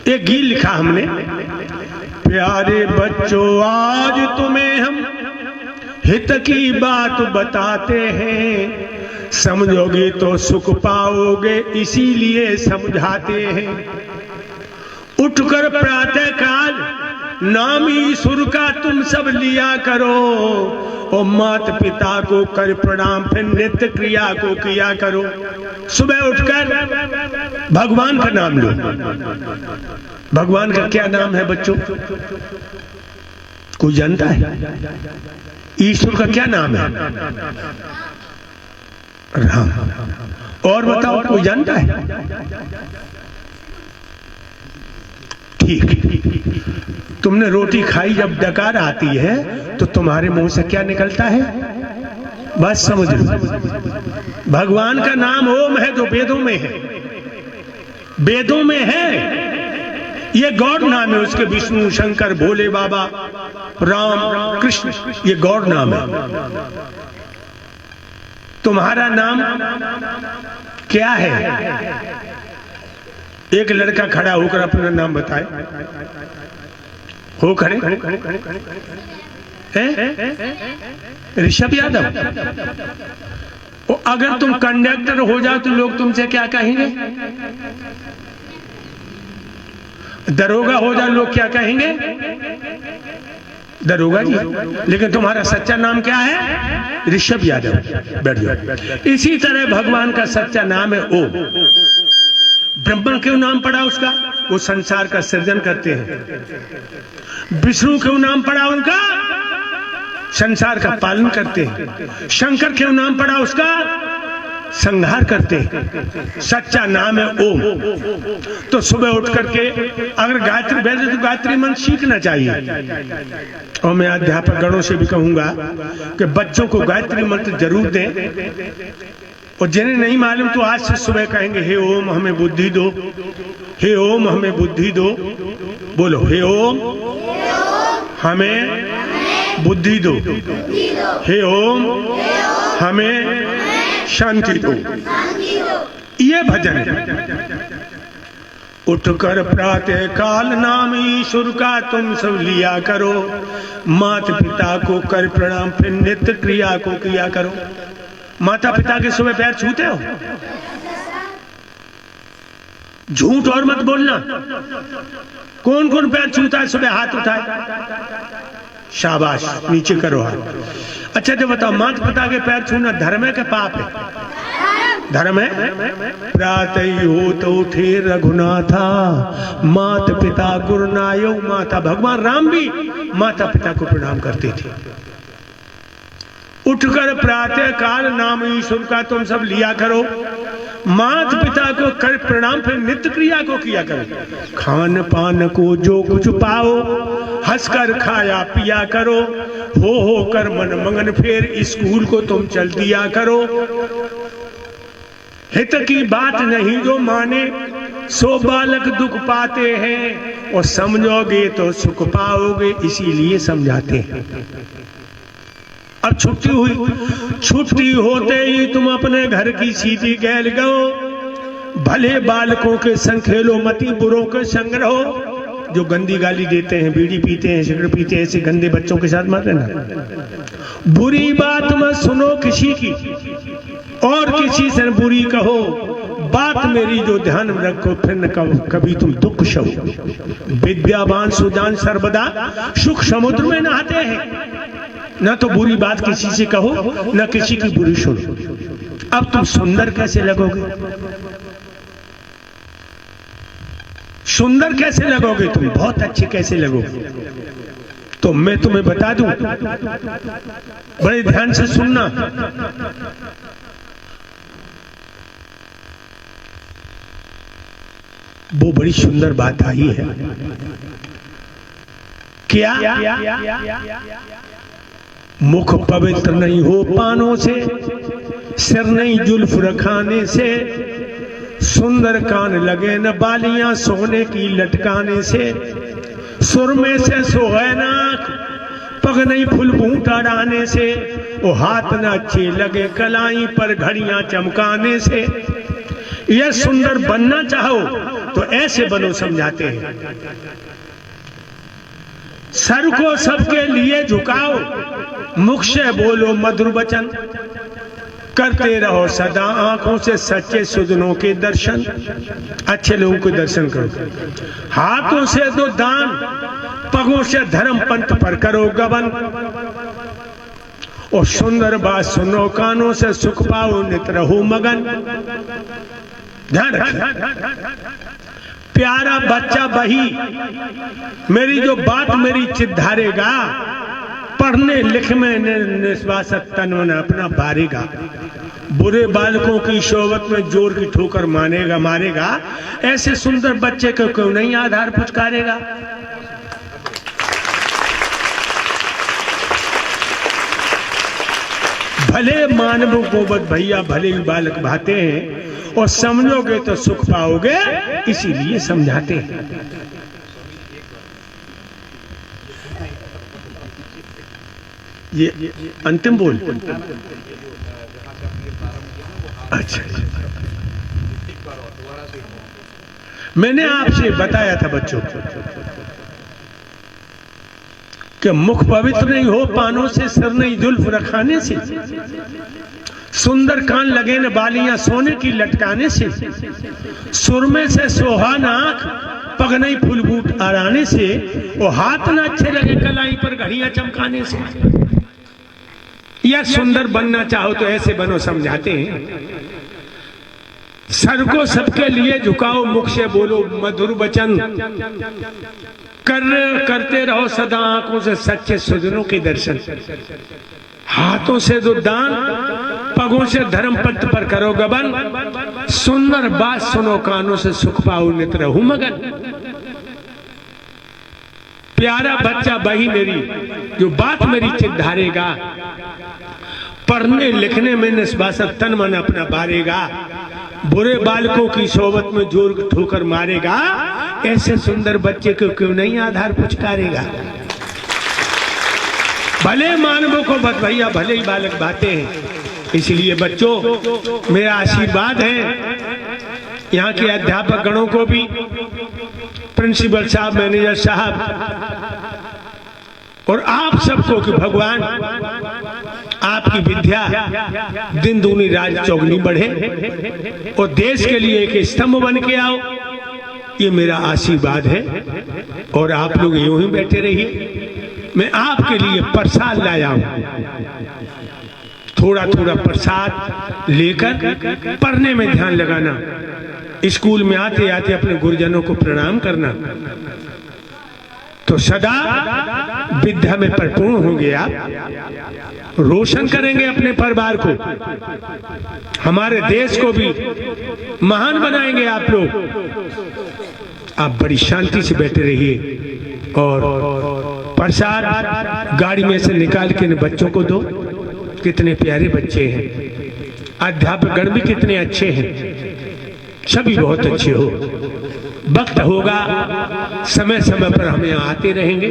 एक गीत लिखा हमने, प्यारे बच्चों आज तुम्हें हम हित की बात बताते हैं, समझोगे तो सुख पाओगे इसीलिए समझाते हैं। उठकर प्रातः काल नाम ईश्वर का तुम सब लिया करो, और माता पिता को कर प्रणाम फिर नित्य क्रिया को किया करो। सुबह उठकर भगवान का नाम लो। भगवान का क्या नाम है बच्चों, कोई जानता है? ईश्वर का क्या नाम है? राम। और बताओ कोई जानता है? ठीक। तुमने रोटी खाई, जब डकार आती है तो तुम्हारे मुंह से क्या निकलता है? बस समझ लो, भगवान का नाम ओम है जो वेदों में है, वेदों में है। ये गौड़ नाम है उसके, विष्णु, शंकर, भोले बाबा, राम, कृष्ण, ये गौड़ नाम है। तुम्हारा नाम क्या है? एक लड़का खड़ा होकर अपना नाम बताए। हो खड़े? ऋषभ यादव। अगर तुम कंडक्टर हो जाओ तो लोग तुमसे क्या कहेंगे? दरोगा हो जाओ लोग क्या कहेंगे? दरोगा जी। लेकिन तुम्हारा सच्चा नाम क्या है? ऋषभ यादव। बैठ जाओ। इसी तरह भगवान का सच्चा नाम है ओम। ब्रह्मा क्यों नाम पड़ा उसका? वो संसार का सृजन करते हैं। विष्णु क्यों नाम पड़ा उनका? संसार का पालन करते हैं। शंकर क्यों नाम पड़ा उसका? संहार करते हैं। सच्चा नाम है ओम। तो सुबह उठ करके अगर गायत्री भेजे तो गायत्री मंत्र सीखना चाहिए। और मैं अध्यापक गणों से भी कहूंगा कि बच्चों को गायत्री मंत्र जरूर दें, और जिन्हें नहीं मालूम तो आज से सुबह कहेंगे, हे ओम हमें बुद्धि दो, हे ओम हमें बुद्धि दो। बोलो, हे ओम हमें बुद्धि दो, हे ओम हमें शांति दो। ये भजन है। उठकर प्रातः काल नाम ईश्वर का तुम सब लिया करो, माता पिता को कर प्रणाम फिर नित्य क्रिया को किया करो। माता पिता के सुबह पैर छूते हो? झूठ और मत बोलना। कौन कौन पैर छूता है सुबह? हाथ उठाए। शाबाश, नीचे करो हाथ। अच्छा जब बताओ, माता पिता के पैर छूना धर्म है कि पाप है? धर्म है। प्रातः हो तो उठे रघुनाथा, माता पिता गुरुनायो माता। भगवान राम भी माता पिता को प्रणाम करते थे। उठकर प्रातः काल नाम ईश्वर का तुम सब लिया करो, माता पिता को कर प्रणाम फिर नित्य क्रिया को किया करो। खान पान को जो कुछ पाओ हंसकर खाया पिया करो, हो कर मन मंगन फिर स्कूल को तुम चल दिया करो। हित की बात नहीं जो माने सो बालक दुख पाते हैं, और समझोगे तो सुख पाओगे इसीलिए समझाते हैं। अब छुट्टी हुई, छुट्टी होते ही तुम अपने घर की सीधी गैल गो, भले बालकों के संग खेलो मती बुरों के संग रहो। जो गंदी गाली देते हैं, बीड़ी पीते हैं, सिगरेट पीते हैं, ऐसे गंदे बच्चों के साथ मत रहना। बुरी बात मत सुनो किसी की, और किसी से बुरी कहो। बात मेरी जो ध्यान में रखो, फिर न कभी तुम दुख सहो। विद्यावान सुजान सर्वदा सुख समुद्र में नहाते हैं। न तो बुरी बात किसी से कहो, न किसी की बुरी सुनो। अब तुम सुंदर कैसे लगोगे? सुंदर कैसे लगोगे? तुम बहुत अच्छे कैसे लगोगे? तो मैं तुम्हें बता दूं, बड़े ध्यान से सुनना। वो बड़ी सुंदर बात आई है। क्या? मुख पवित्र नहीं हो पानों से, सिर नहीं जुल्फ रखाने से, सुंदर कान लगे न बालियां सोने की लटकाने से, सुर में से सोहे नाक, पग नहीं फुल बूटा डाने से, वो हाथ न अच्छे लगे कलाई पर घड़ियां चमकाने से। यह सुंदर बनना चाहो तो ऐसे बनो, समझाते हैं। सर को सबके लिए झुकाओ, मुख से बोलो मधुर वचन, करते रहो सदा आंखों से सच्चे सुजनों के दर्शन, अच्छे लोगों के दर्शन करो। हाथों से दो दान, पगों से धर्म पंथ पर करो गबन, और सुंदर बात सुनो, कानों से सुख पाओ, नित रहो मगन। ध्यान रखिए, प्यारा बच्चा वही मेरी जो बात मेरी चित धारेगा, पढ़ने लिखने में निस्वासत तन मन अपना बारेगा, बुरे बालकों की शोभत में जोर की ठोकर मारेगा, ऐसे सुंदर बच्चे को क्यों नहीं आधार पुचकारेगा। भले मानव गोबत भैया भले ही बालक भाते हैं, और समझोगे तो सुख पाओगे, इसीलिए समझाते हैं। ये अंतिम बोल। अच्छा, मैंने आपसे बताया था बच्चों कि मुख पवित्र नहीं हो पानों से, सिर नहीं जुल्फ रखाने से, सुंदर कान लगे न बालियां सोने की लटकाने से, सुरमे से सोहाना आंख, पग नहीं फूल बूट आराने से, और हाथ न अच्छे लगे कलाई पर घड़ियां चमकाने से। या सुंदर बनना चाहो तो ऐसे बनो, समझाते हैं। सर को सबके लिए झुकाओ, मुख से बोलो मधुर वचन, करते रहो सदा आंखों से सच्चे सुजनों के दर्शन, हाथों से दो दान, पगों से धर्म पथ पर करो गबन, सुंदर बात सुनो, कानों से सुख पाओ, नित रहो मगन। प्यारा बच्चा वही मेरी जो बात मेरी चित धारेगा, पढ़ने लिखने में निस्वासत तन मन अपना बारेगा, बुरे बालकों की सोबत में जोर ठोकर मारेगा, ऐसे सुंदर बच्चे को क्यों नहीं आधार पुचकारेगा। भले मानवों को बत भैया भले ही बालक बाते हैं। इसलिए बच्चों, मेरा आशीर्वाद है यहाँ के अध्यापक गणों को भी, प्रिंसिपल साहब, मैनेजर साहब, और आप सबको कि भगवान आपकी विद्या दिन दूनी रात चौगुनी बढ़े, और देश के लिए एक स्तंभ बन के आओ, ये मेरा आशीर्वाद है। और आप लोग यूं ही बैठे रहिए, मैं आपके लिए प्रसाद लाया हूं, थोड़ा थोड़ा प्रसाद लेकर पढ़ने में ध्यान लगाना, स्कूल में आते आते अपने गुरुजनों को प्रणाम करना, तो सदा विद्या में परिपूर्ण होंगे आप, रोशन करेंगे अपने परिवार को, हमारे देश को भी महान बनाएंगे आप लोग। आप बड़ी शांति से बैठे रहिए और प्रसाद गाड़ी में से निकाल के बच्चों को दो। कितने प्यारे बच्चे हैं, अध्यापक गण भी कितने अच्छे हैं, सभी बहुत अच्छे हो। वक्त होगा, समय समय पर हम यहाँ आते रहेंगे।